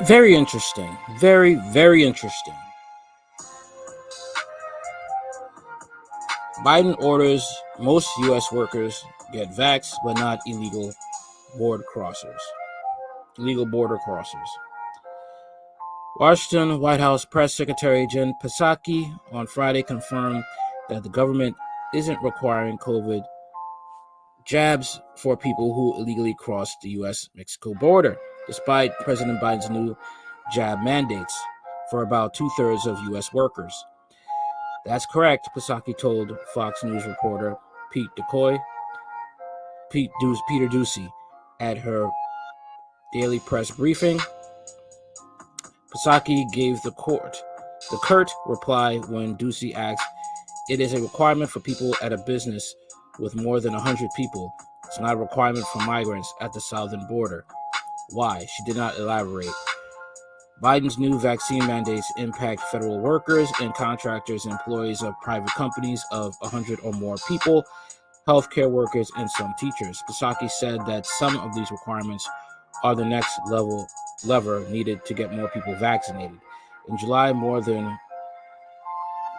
Very interesting. Very, very interesting. Biden orders most U.S. workers get vaxxed, but not illegal border crossers. Washington White House Press Secretary Jen Psaki on Friday confirmed that the government isn't requiring COVID jabs for people who illegally cross the U.S.-Mexico border, despite President Biden's new jab mandates for about two-thirds of U.S. workers. That's correct, Psaki told Fox News reporter Peter Ducey at her daily press briefing. Psaki gave the curt reply when Ducey asked, "It is a requirement for people at a business with more than 100 people. It's not a requirement for migrants at the southern border." Why? She did not elaborate. Biden's new vaccine mandates impact federal workers and contractors, employees of private companies of 100 or more people, healthcare workers, and some teachers. Psaki said that some of these requirements are the next lever needed to get more people vaccinated. In July, more than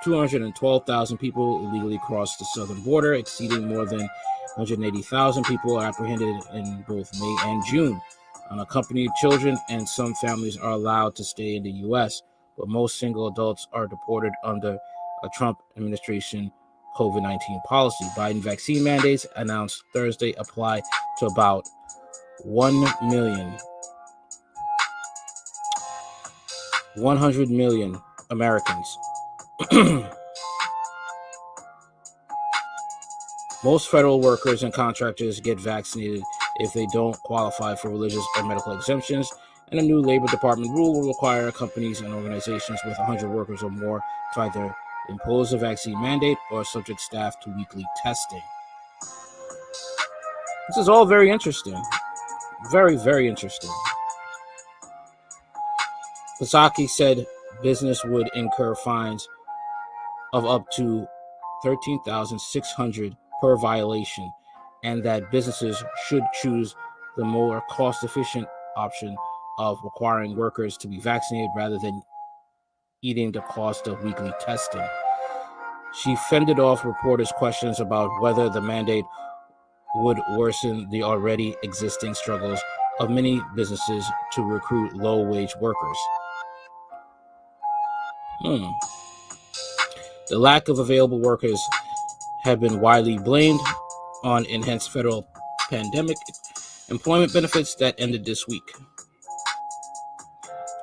212,000 people illegally crossed the southern border, exceeding more than 180,000 people apprehended in both May and June. Unaccompanied children and some families are allowed to stay in the U.S., but most single adults are deported under a Trump administration COVID-19 policy. Biden vaccine mandates announced Thursday apply to about 100 million Americans. Most federal workers and contractors get vaccinated if they don't qualify for religious or medical exemptions, and a new Labor Department rule will require companies and organizations with 100 workers or more to either impose a vaccine mandate or subject staff to weekly testing. This is all very interesting. Very, very interesting. Psaki said business would incur fines of up to $13,600 per violation, and that businesses should choose the more cost-efficient option of requiring workers to be vaccinated rather than eating the cost of weekly testing. She fended off reporters' questions about whether the mandate would worsen the already existing struggles of many businesses to recruit low-wage workers. The lack of available workers have been widely blamed on enhanced federal pandemic employment benefits that ended this week.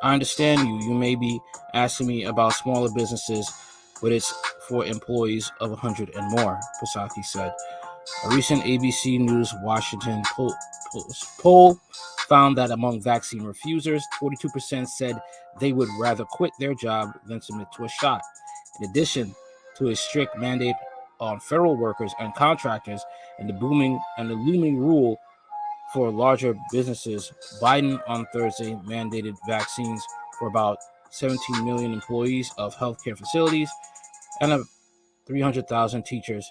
I understand you. You may be asking me about smaller businesses, but it's for employees of 100 and more, Psaki said. A recent ABC News Washington poll found that among vaccine refusers, 42% said they would rather quit their job than submit to a shot. In addition to a strict mandate on federal workers and contractors and the looming rule for larger businesses, Biden on Thursday mandated vaccines for about 17 million employees of healthcare facilities and 300,000 teachers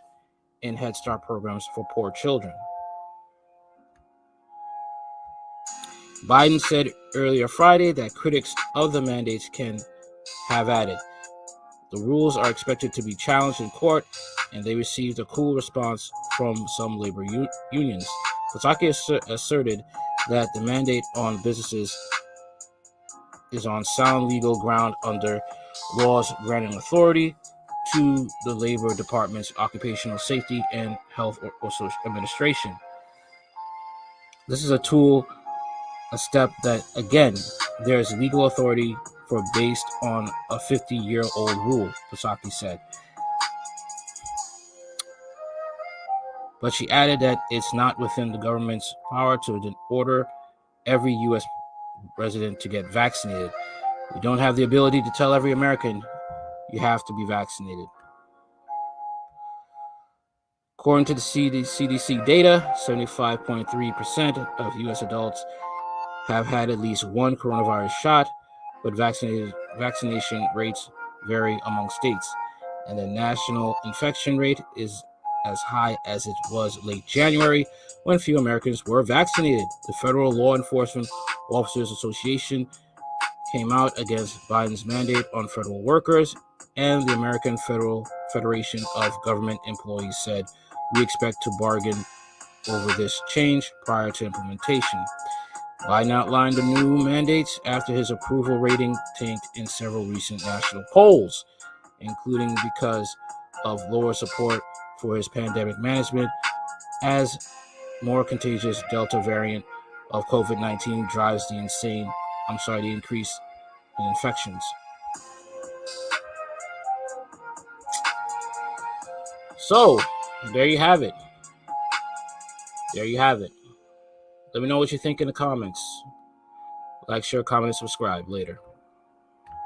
in Head Start programs for poor children. Biden said earlier Friday that critics of the mandates can have at it. The rules are expected to be challenged in court, and they received a cool response from some labor unions. Psaki asserted that the mandate on businesses is on sound legal ground under laws granting authority to the Labor Department's Occupational Safety and Health or Social Administration. This is a step that, again, there is legal authority for based on a 50-year-old rule, Psaki said. But she added that it's not within the government's power to order every U.S. resident to get vaccinated. We don't have the ability to tell every American you have to be vaccinated. According to the CDC data, 75.3% of U.S. adults have had at least one coronavirus shot, but vaccination rates vary among states. and the national infection rate is as high as it was late January when few Americans were vaccinated. The Federal Law Enforcement Officers Association came out against Biden's mandate on federal workers, and the American Federation of Government Employees said, "We expect to bargain over this change prior to implementation." Biden outlined the new mandates after his approval rating tanked in several recent national polls, including because of lower support for his pandemic management as more contagious Delta variant of COVID-19 drives the increase in infections. So, there you have it. Let me know what you think in the comments. Like, share, comment, and subscribe. Later.